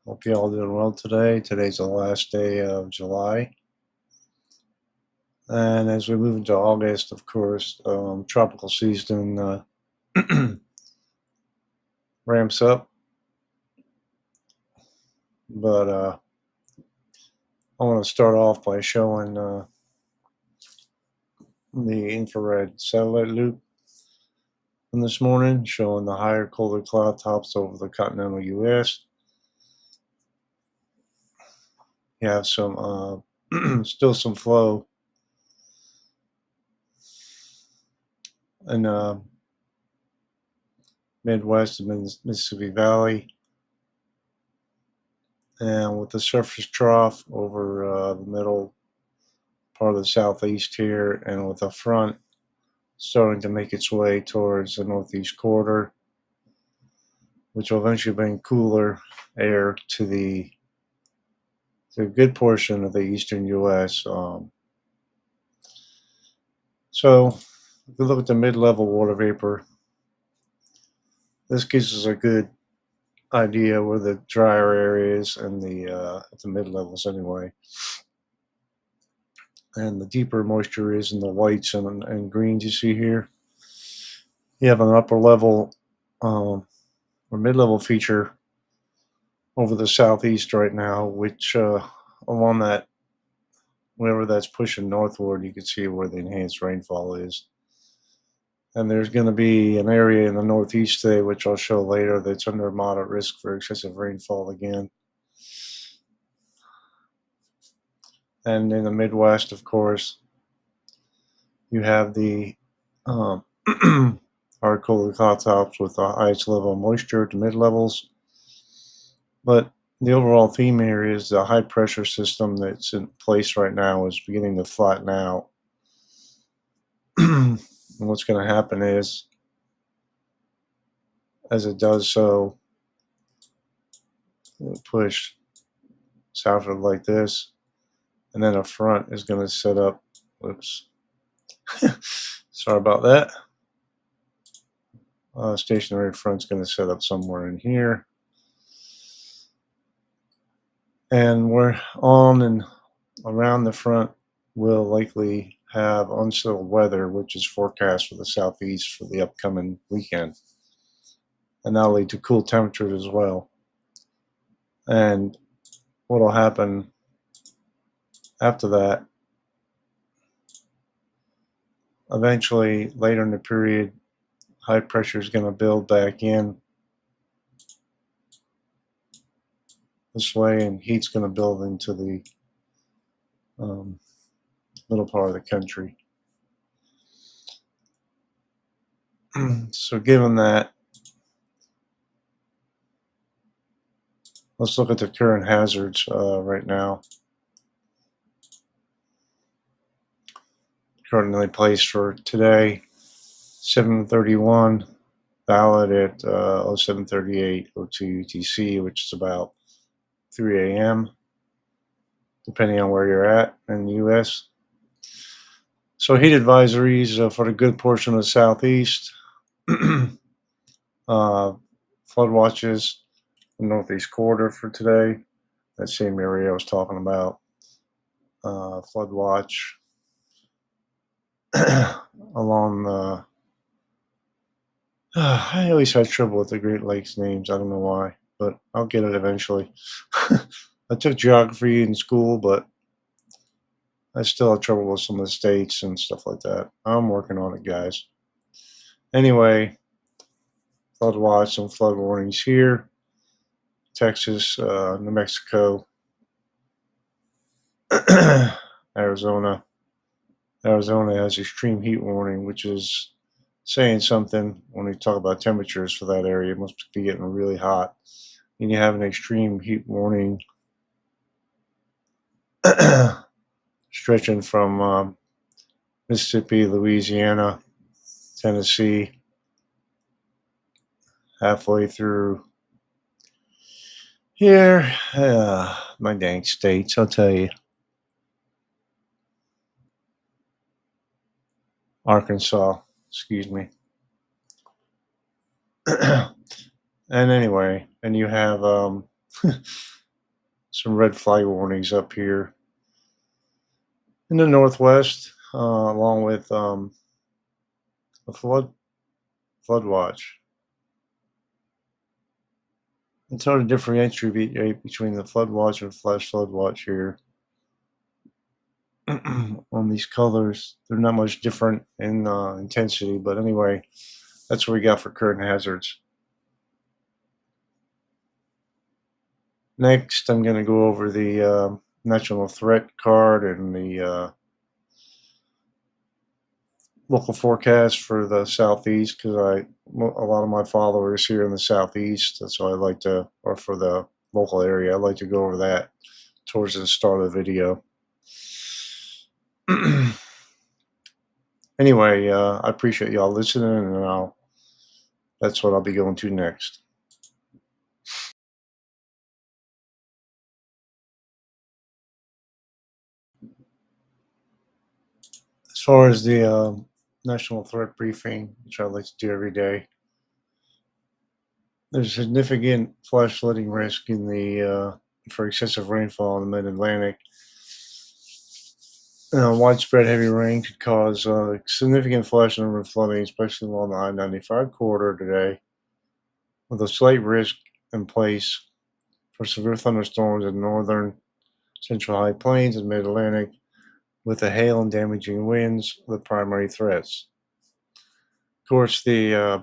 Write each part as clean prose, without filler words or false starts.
Hope you all doing well today. Today's the last day of July. And as we move into August, of course, tropical season ramps up. But I want to start off by showing the infrared satellite loop from this morning, showing the higher, colder cloud tops over the continental U.S. You have some, still some flow in Midwest and Mississippi Valley. And with the surface trough over the middle part of the southeast here, and with the front starting to make its way towards the northeast quarter, which will eventually bring cooler air to a good portion of the eastern U.S. So if we look at the mid-level water vapor, this gives us a good idea where the drier areas and at the mid levels anyway, and the deeper moisture is in the whites and greens you see here. You have an upper level or mid-level feature over the southeast right now, which along that, wherever that's pushing northward, you can see where the enhanced rainfall is. And there's going to be an area in the northeast today, which I'll show later, that's under moderate risk for excessive rainfall again. And in the Midwest, of course, you have the hard colder cloud tops with the highest level of moisture at the mid levels. But the overall theme here is the high pressure system that's in place right now is beginning to flatten out. And what's going to happen is, as it does so, it'll push southward like this, and then a front is going to set up. Whoops. Sorry about that. Stationary front's going to set up somewhere in here. And we're on and around the front will likely have unsettled weather, which is forecast for the southeast for the upcoming weekend. And that'll lead to cool temperatures as well. And what will happen after that, eventually later in the period, high pressure is going to build back in this way, and heat's going to build into the middle part of the country. So given that, let's look at the current hazards right now. Currently placed for today, 7:31, valid at 07:38 02 UTC, which is about 3 a.m., depending on where you're at in the U.S. So heat advisories for the good portion of the southeast, flood watches, the northeast quarter for today, that same area I was talking about, flood watch along the I always had trouble with the Great Lakes names. I don't know why, but I'll get it eventually. I took geography in school, but I still have trouble with some of the states and stuff like that. I'm working on it, guys. Anyway, flood watch and flood warnings here. Texas, New Mexico, Arizona. Arizona has extreme heat warning, which is saying something when we talk about temperatures for that area. It must be getting really hot. And you have an extreme heat warning stretching from Mississippi, Louisiana, Tennessee, halfway through here. My dang states, I'll tell you. Arkansas, excuse me. And anyway, and you have some red flag warnings up here in the northwest, along with a flood watch. It's hard to differentiate between the flood watch and flash flood watch here. On these colors, they're not much different in intensity, but anyway, that's what we got for current hazards. Next, I'm going to go over the national threat card and the local forecast for the southeast, because a lot of my followers here in the southeast, so I like to, or for the local area, I like to go over that towards the start of the video. Anyway, I appreciate y'all listening, and that's what I'll be going to next. As far as the national threat briefing, which I like to do every day, there's significant flash flooding risk in the for excessive rainfall in the mid-Atlantic. Widespread heavy rain could cause significant flash and river flooding, especially along the I-95 corridor today, with a slight risk in place for severe thunderstorms in northern central high plains and mid-Atlantic, with the hail and damaging winds the primary threats. Of course, the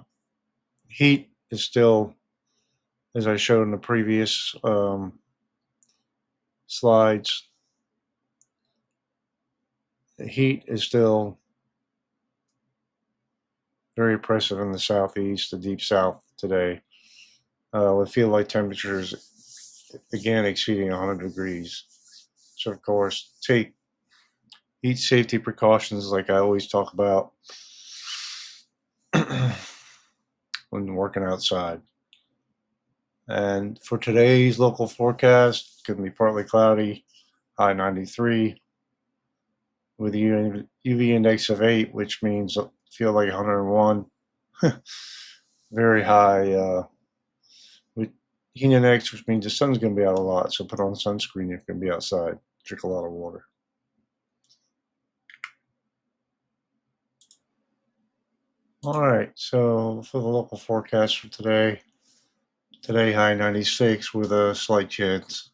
heat is still, as I showed in the previous slides, the heat is still very oppressive in the southeast, the deep south today, with feel like temperatures again exceeding 100 degrees. So, of course, take heat safety precautions like I always talk about when working outside. And for today's local forecast, it's going to be partly cloudy, high 93, with a UV index of 8, which means feel like 101. Very high with heat index, which means the sun's going to be out a lot. So put on sunscreen if you're going to be outside. Drink a lot of water. All right, so for the local forecast for today high 96 with a slight chance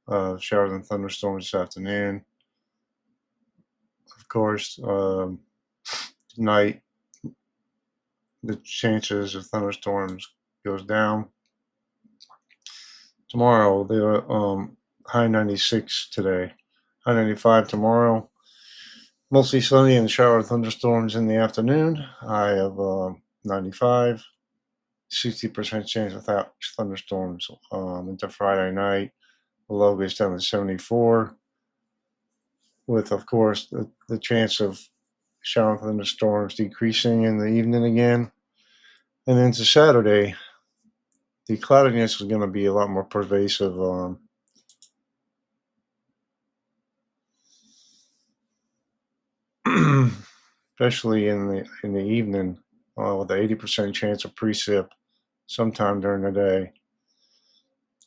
of showers and thunderstorms this afternoon. Of course, tonight the chances of thunderstorms goes down. Tomorrow the high 96 today, high 95 tomorrow. Mostly sunny and shower thunderstorms in the afternoon. High of 95. 60% chance without thunderstorms into Friday night. The low goes down to 74, with, of course, the chance of shower thunderstorms decreasing in the evening again. And then to Saturday, the cloudiness is going to be a lot more pervasive. Especially in the evening, with an 80% chance of precip sometime during the day.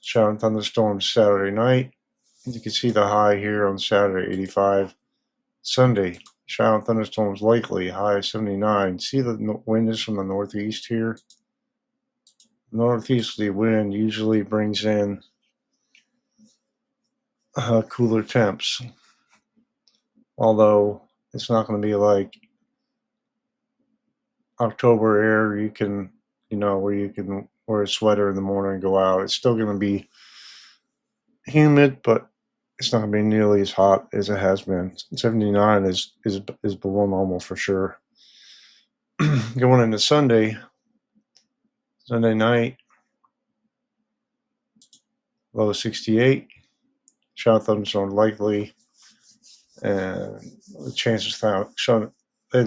Shower and thunderstorms Saturday night. You can see the high here on Saturday, 85. Sunday, shower and thunderstorms likely, high 79. See the wind is from the northeast here. Northeasterly wind usually brings in cooler temps, although it's not going to be like October air. You can, where you can wear a sweater in the morning and go out. It's still going to be humid, but it's not going to be nearly as hot as it has been. 79 is below normal for sure. Going into Sunday night, low 68. Shower thunderstorms likely, and the chances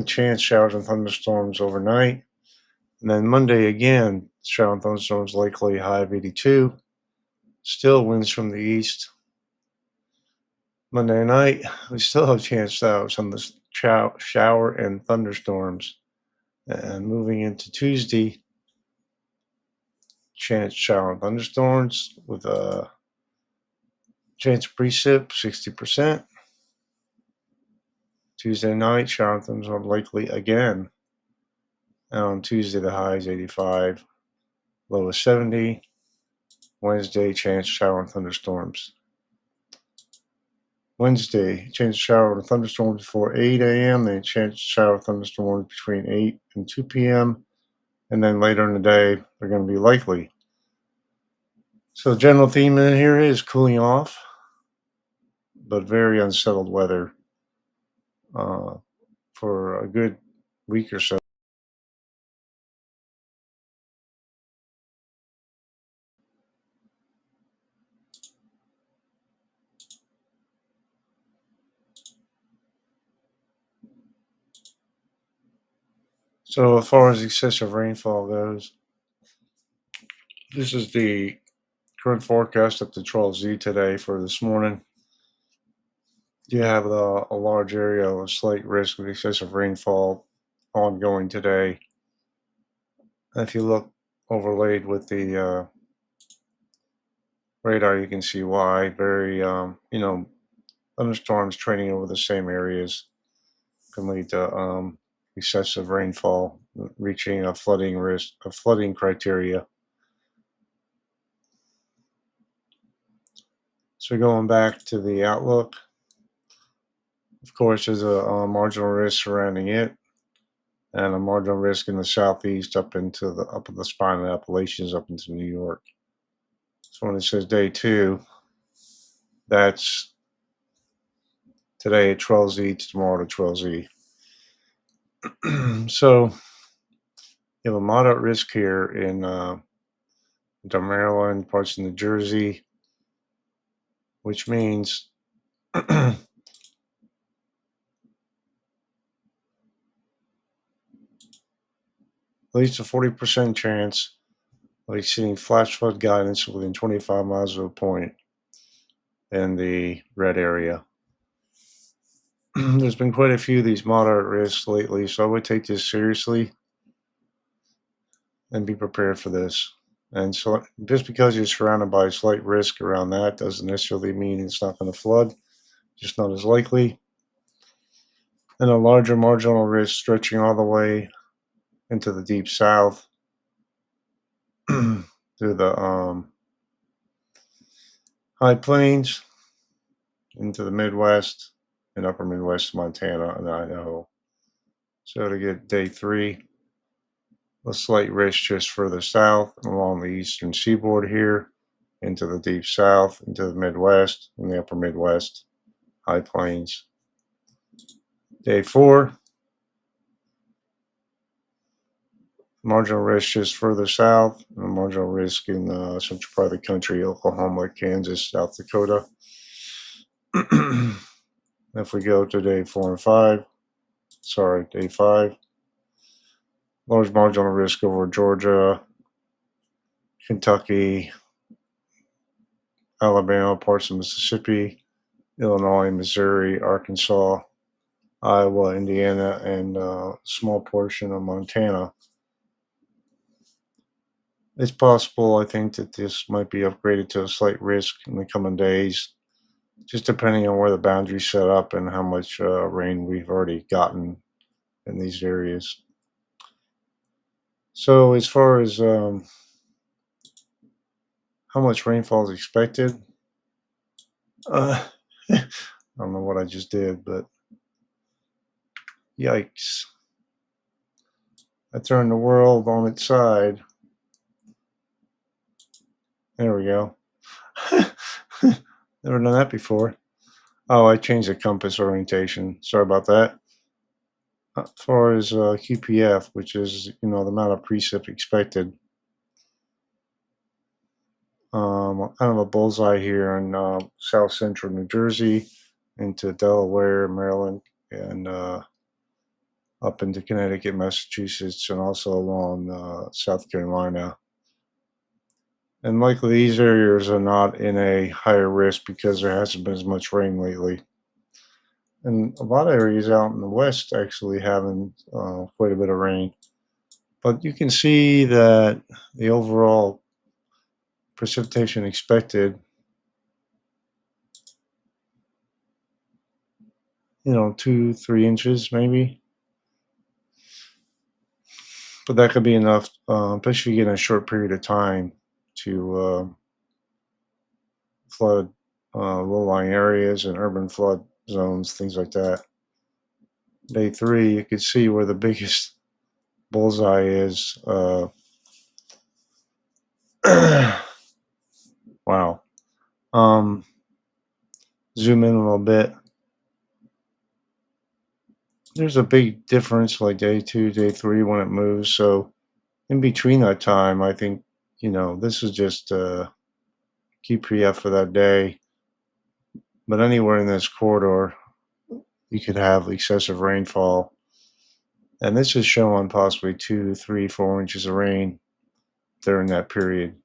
chance showers and thunderstorms overnight. And then Monday again, shower and thunderstorms likely, high of 82. Still winds from the east. Monday night, we still have chance showers on the shower and thunderstorms. And moving into Tuesday, chance shower and thunderstorms with a chance of precip 60%. Tuesday night, shower and thunderstorms likely again. And on Tuesday, the high is 85, low is 70. Wednesday, chance of shower and thunderstorms. Wednesday, chance of shower and thunderstorms before 8 a.m. Then chance of shower and thunderstorms between 8 and 2 p.m. And then later in the day, they're going to be likely. So the general theme in here is cooling off, but very unsettled weather uh, for a good week or so. So as far as excessive rainfall goes, this is the current forecast up to 12Z today for this morning. You have a large area of slight risk of excessive rainfall ongoing today. If you look overlaid with the radar, you can see why. Very, thunderstorms training over the same areas can lead to excessive rainfall, reaching a flooding risk, a flooding criteria. So going back to the outlook, of course, there's a marginal risk surrounding it, and a marginal risk in the southeast up into the up of the spine of the Appalachians up into New York. So when it says day 2, that's today at 12Z to tomorrow to 12Z. So you have a moderate risk here in Maryland, parts of New Jersey, which means at least a 40% chance of exceeding flash flood guidance within 25 miles of a point in the red area. There's been quite a few of these moderate risks lately, so I would take this seriously and be prepared for this. And so just because you're surrounded by slight risk around that doesn't necessarily mean it's not going to flood, just not as likely. And a larger marginal risk stretching all the way into the deep south through the high plains into the Midwest and upper Midwest, Montana and Idaho. So to get day 3, a slight risk just further south along the eastern seaboard here into the deep south, into the Midwest and the upper Midwest, high plains. Day 4, marginal risk just further south, and marginal risk in the central part of the country, Oklahoma, Kansas, South Dakota. If we go to day 4 and 5, day 5, large marginal risk over Georgia, Kentucky, Alabama, parts of Mississippi, Illinois, Missouri, Arkansas, Iowa, Indiana, and a small portion of Montana. It's possible, I think, that this might be upgraded to a slight risk in the coming days, just depending on where the boundary's set up and how much rain we've already gotten in these areas. So as far as how much rainfall is expected, I don't know what I just did, but yikes. I turned the world on its side. There we go. Never done that before. Oh, I changed the compass orientation. Sorry about that. As far as QPF, which is the amount of precip expected, kind of a bullseye here in south central New Jersey into Delaware, Maryland, and up into Connecticut, Massachusetts, and also along South Carolina. And likely these areas are not in a higher risk because there hasn't been as much rain lately. And a lot of areas out in the west actually having quite a bit of rain. But you can see that the overall precipitation expected, 2, 3 inches maybe. But that could be enough, especially in a short period of time, to flood low-lying areas and urban flood zones, things like that. Day 3, you could see where the biggest bullseye is. Wow. Um, Zoom in a little bit. There's a big difference, like day 2, day 3, when it moves. So in between that time, I think, this is just key pre-F for that day. But anywhere in this corridor, you could have excessive rainfall. And this is showing possibly 2, 3, 4 inches of rain during that period,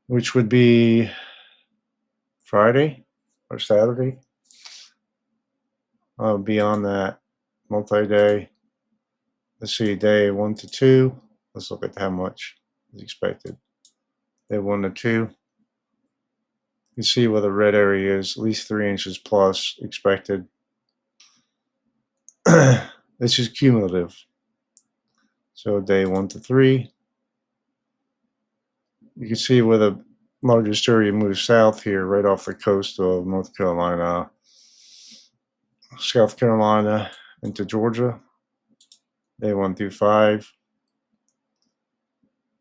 which would be Friday or Saturday. Beyond that, multi-day. Let's see, day 1 to 2. Let's look at how much is expected. Day 1 to 2. You can see where the red area is, at least 3 inches plus expected. This is cumulative. So day 1 to 3. You can see where the largest area moves south here, right off the coast of North Carolina, South Carolina, into Georgia. Day 1 through 5.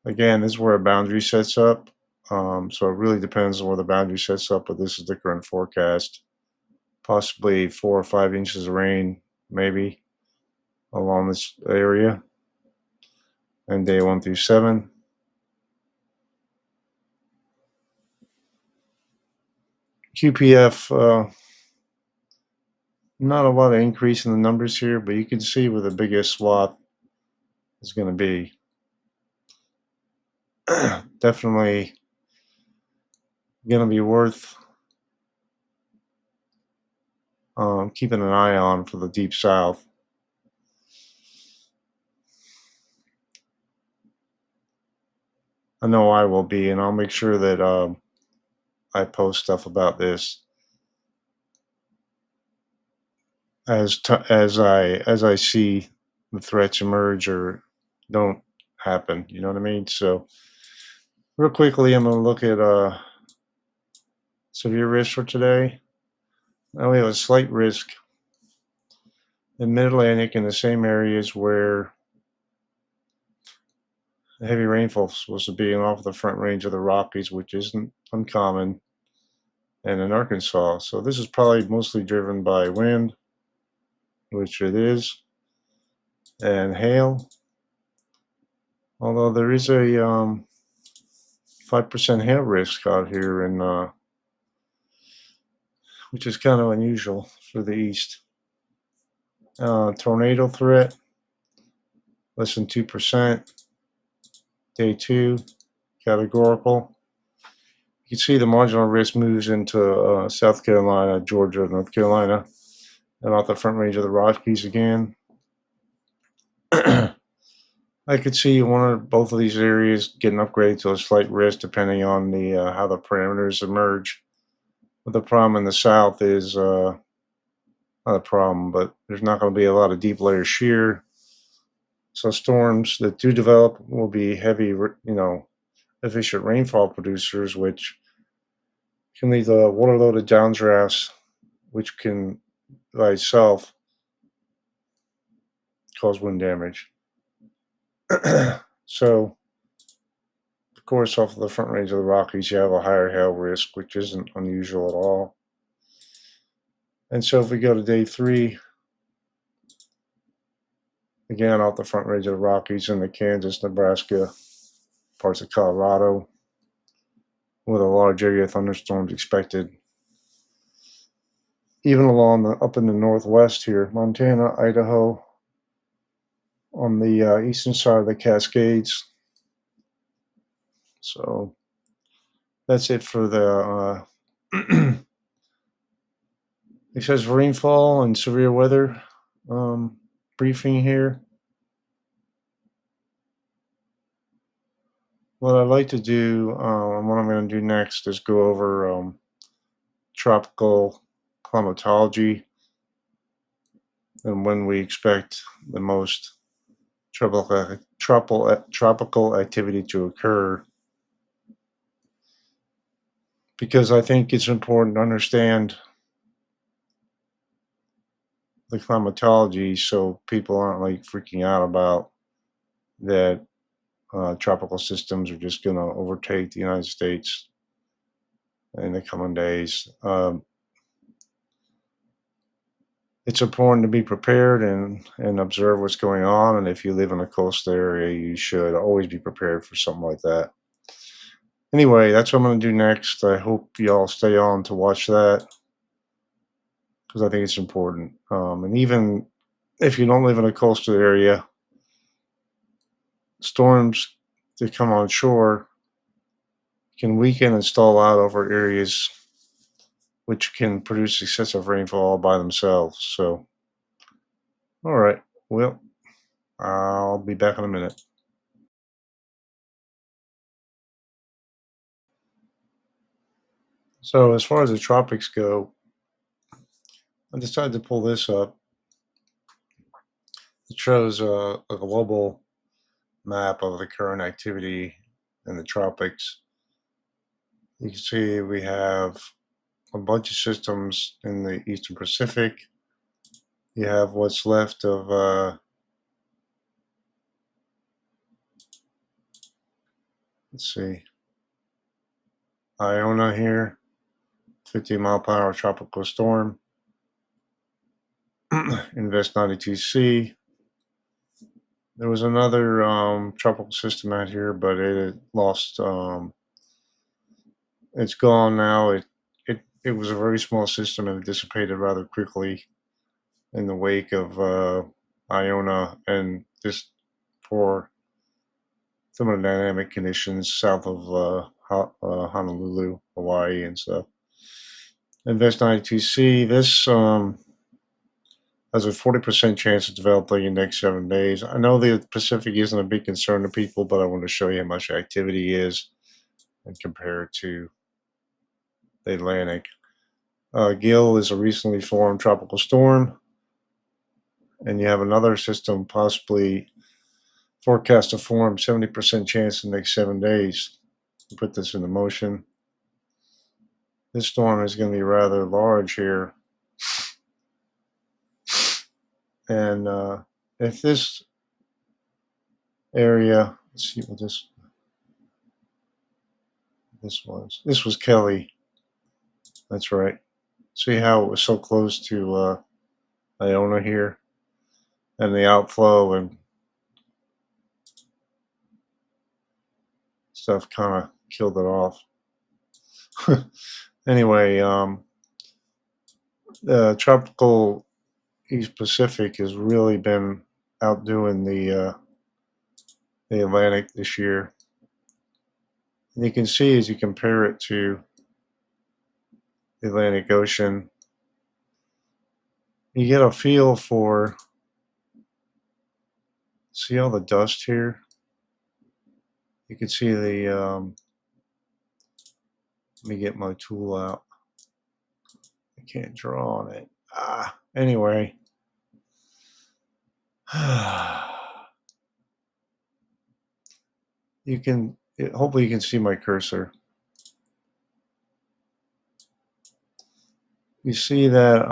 Again, this is where a boundary sets up. So it really depends on where the boundary sets up, but this is the current forecast. Possibly 4 or 5 inches of rain, maybe, along this area. And day 1 through 7. QPF, not a lot of increase in the numbers here, but you can see where the biggest swath is going to be. Definitely going to be worth keeping an eye on for the deep south. I know I will be, and I'll make sure that I post stuff about this as I see the threats emerge or don't happen. You know what I mean? So real quickly, I'm going to look at severe risk for today. Now we have a slight risk in Mid-Atlantic in the same areas where the heavy rainfall is supposed to be, and off the Front Range of the Rockies, which isn't uncommon, and in Arkansas. So this is probably mostly driven by wind, which it is, and hail. Although there is a 5% hail risk out here, which is kind of unusual for the east. Tornado threat, less than 2%. Day 2, categorical. You can see the marginal risk moves into South Carolina, Georgia, North Carolina, and off the Front Range of the Rockies again. I could see one or both of these areas getting upgraded to a slight risk depending on the how the parameters emerge. But the problem in the south is not a problem, but there's not going to be a lot of deep layer shear. So storms that do develop will be heavy, efficient rainfall producers, which can lead to water-loaded downdrafts, which can by itself cause wind damage. So, of course, off of the Front Range of the Rockies, you have a higher hail risk, which isn't unusual at all. And so if we go to day 3, again, off the Front Range of the Rockies into Kansas, Nebraska, parts of Colorado, with a large area of thunderstorms expected. Even up in the northwest here, Montana, Idaho, on the eastern side of the Cascades. So that's it for the excessive rainfall and severe weather briefing here. What I'd like to do, and what I'm going to do next, is go over tropical climatology and when we expect the most tropical activity to occur, because I think it's important to understand the climatology so people aren't like freaking out about that tropical systems are just going to overtake the United States in the coming days. It's important to be prepared and observe what's going on. And if you live in a coastal area, you should always be prepared for something like that. Anyway, that's what I'm going to do next. I hope y'all stay on to watch that because I think it's important. And even if you don't live in a coastal area, storms that come on shore can weaken and stall out over areas which can produce excessive rainfall by themselves. So, all right. Well, I'll be back in a minute. So, as far as the tropics go, I decided to pull this up. It shows a global map of the current activity in the tropics. You can see we have a bunch of systems in the Eastern Pacific. You have what's left of, let's see, Iona here, 50-mile-per-hour tropical storm. Invest 92C. There was another tropical system out here, but it lost. It's gone now. It was a very small system and it dissipated rather quickly in the wake of Iona and this poor thermodynamic conditions south of Honolulu, Hawaii, and stuff. Invest 92C. This has a 40% chance of developing in the next 7 days. I know the Pacific isn't a big concern to people, but I want to show you how much activity is and compare it to the Atlantic. Gil is a recently formed tropical storm, and you have another system possibly forecast to form 70% chance in the next 7 days. Put this into motion. This storm is going to be rather large here. And if this area, let's see what this was. This was Kelly. That's right. See how it was so close to Iona here, and the outflow and stuff kind of killed it off. Anyway, the tropical East Pacific has really been outdoing the Atlantic this year. And you can see as you compare it to the Atlantic Ocean, you get a feel for, see all the dust here? You can see let me get my tool out. I can't draw on it. Anyway. You can, hopefully you can see my cursor. You see that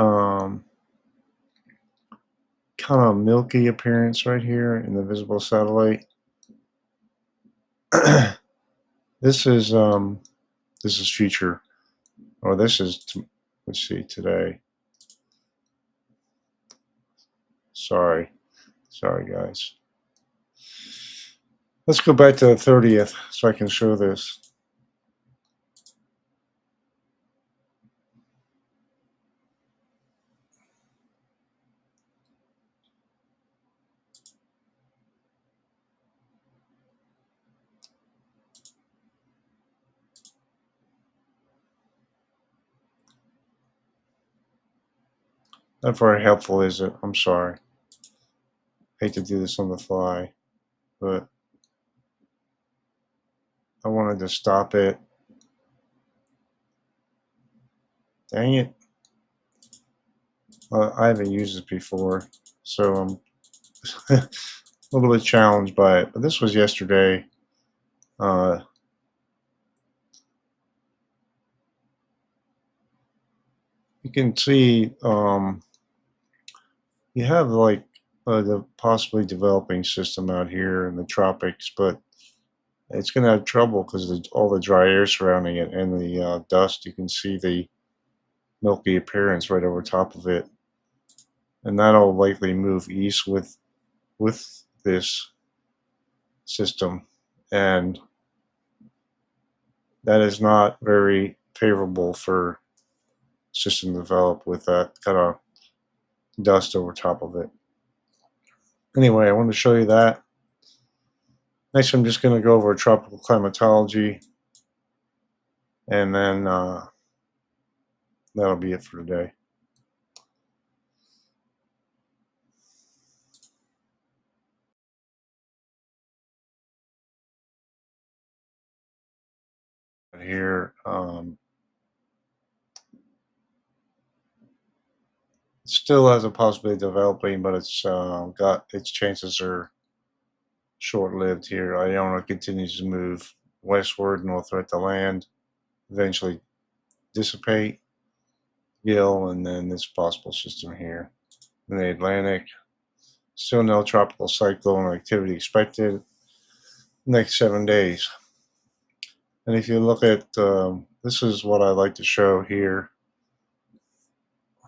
kind of milky appearance right here in the visible satellite. This is future, or this is let's see, today. Sorry guys. Let's go back to the 30th so I can show this. Not very helpful, is it? I'm sorry. Hate to do this on the fly, but I wanted to stop it. Dang it. I haven't used it before, so I'm a little bit challenged by it. But this was yesterday. Uh, you can see you have like the possibly developing system out here in the tropics, but it's going to have trouble because of all the dry air surrounding it and the dust. You can see the milky appearance right over top of it, and that'll likely move east with this system, and that is not very favorable for system to develop with that kind of dust over top of it. Anyway, I want to show you that. Next, I'm just going to go over tropical climatology, and then that'll be it for today. Here, still has a possibility of developing, but it's got its chances are short-lived here. Iona continues to move westward, north threat to land, eventually dissipate, Gill, and then this possible system here in the Atlantic. Still no tropical cyclone activity expected next 7 days. And if you look at this is what I like to show here.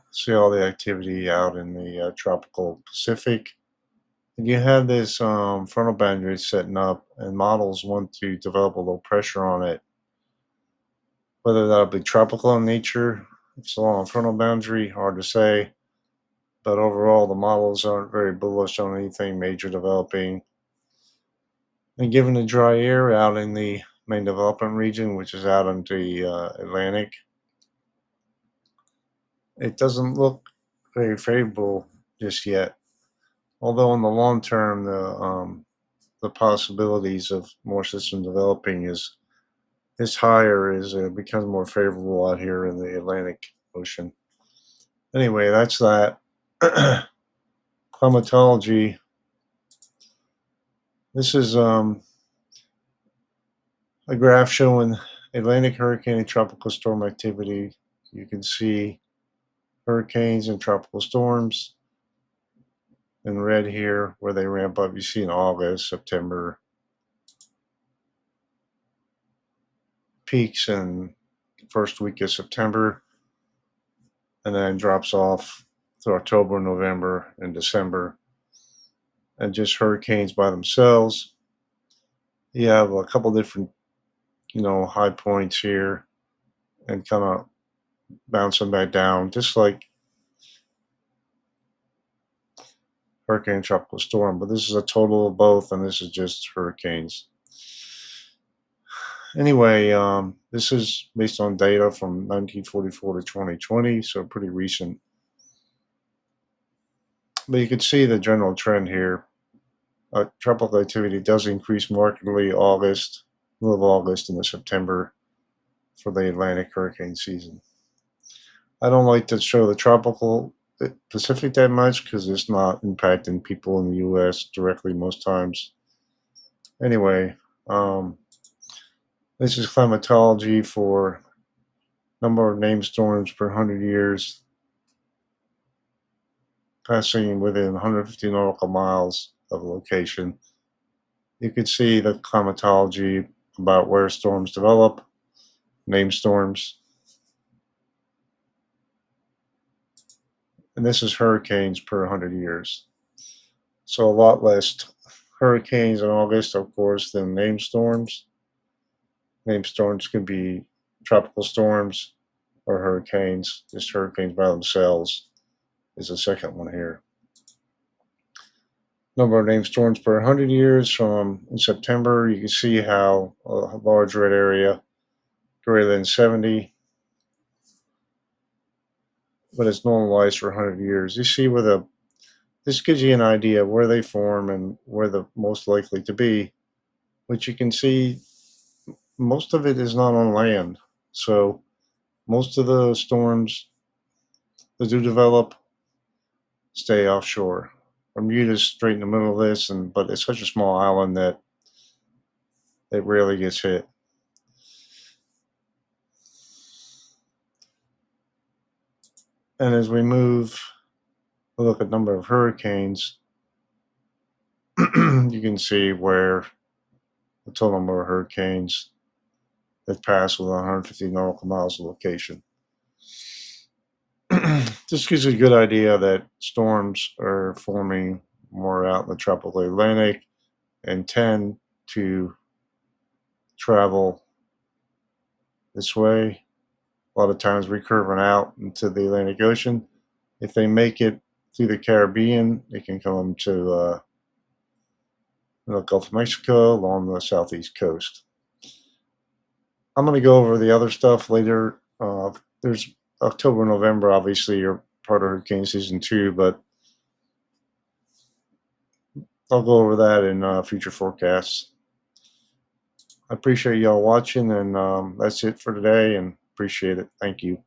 See all the activity out in the tropical Pacific. And you have this frontal boundary setting up, and models want to develop a low pressure on it. Whether that'll be tropical in nature, if it's along a frontal boundary, hard to say. But overall, the models aren't very bullish on anything major developing. And given the dry air out in the main development region, which is out into the Atlantic, it doesn't look very favorable just yet. Although in the long term, the possibilities of more system developing is higher as it becomes more favorable out here in the Atlantic Ocean. Anyway, that's that. Climatology. This is a graph showing Atlantic hurricane and tropical storm activity. You can see hurricanes and tropical storms in red here where they ramp up. You see in August, September, peaks in first week of September, and then drops off through October, November, and December. And just hurricanes by themselves. You have a couple different, high points here and kind of bouncing back down, just like hurricane tropical storm. But this is a total of both, and this is just hurricanes. Anyway, this is based on data from 1944 to 2020, so pretty recent. But you can see the general trend here. Tropical activity does increase markedly August, middle of August into September for the Atlantic hurricane season. I don't like to show the tropical Pacific that much because it's not impacting people in the U.S. directly most times. Anyway, this is climatology for number of named storms per 100 years, passing within 150 nautical miles of a location. You can see the climatology about where storms develop, named storms, and this is hurricanes per 100 years. So a lot less hurricanes in August, of course, than named storms. Named storms can be tropical storms or hurricanes. Just hurricanes by themselves is the second one here. Number of named storms per 100 years from in September. You can see how a large red area greater than 70, but it's normalized for 100 years. You see where this gives you an idea of where they form and where the most likely to be, which you can see most of it is not on land. So most of the storms that do develop stay offshore. Bermuda's straight in the middle of this, and but it's such a small island that it rarely gets hit. And as we look at number of hurricanes, you can see where the total number of hurricanes that pass within 150 nautical miles of location. This gives you a good idea that storms are forming more out in the tropical Atlantic and tend to travel this way. A lot of times recurving out into the Atlantic Ocean. If they make it through the Caribbean, they can come to the Gulf of Mexico along the southeast coast. I'm going to go over the other stuff later. There's October, November, obviously, are part of hurricane season 2, but I'll go over that in future forecasts. I appreciate y'all watching, and that's it for today, and appreciate it. Thank you.